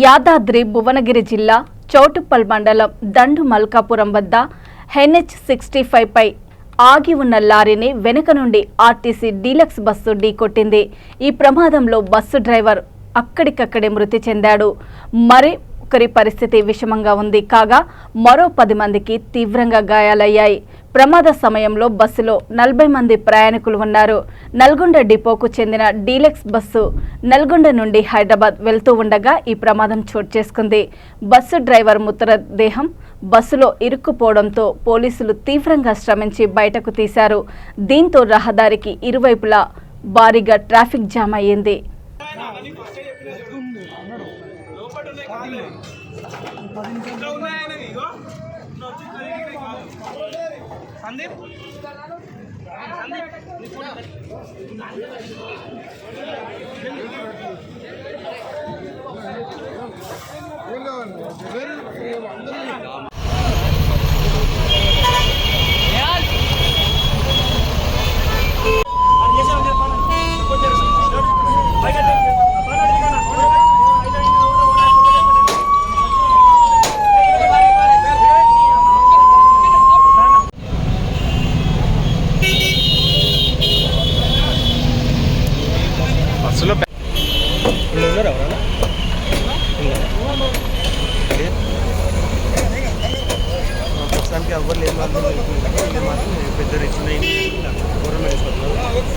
యాదాద్రి భువనగిరి జిల్లా చౌటుప్పల్ మండలం దండు మల్కాపురం వద్ద NH65 పై ఆగి ఉన్న లారీని వెనుక నుండి ఆర్టీసీ డీలక్స్ బస్సు ఢీకొట్టింది. ఈ ప్రమాదంలో బస్సు డ్రైవర్ అక్కడికక్కడే మృతి చెందాడు. ఒకరి పరిస్థితి విషమంగా ఉంది. కాగా మరో 10 మందికి తీవ్రంగా గాయాలయ్యాయి. ప్రమాద సమయంలో బస్సులో 40 మంది ప్రయాణికులు ఉన్నారు. నల్గొండ డిపోకు చెందిన డీలక్స్ బస్సు నల్గొండ నుండి హైదరాబాద్ వెళ్తూ ఉండగా ఈ ప్రమాదం చోటు చేసుకుంది. బస్సు డ్రైవర్ మృతదేహం బస్సులో ఇరుక్కుపోవడంతో పోలీసులు తీవ్రంగా శ్రమించి బయటకు తీశారు. దీంతో రహదారికి ఇరువైపులా భారీగా ట్రాఫిక్ జామ్ అయ్యింది. సందీప్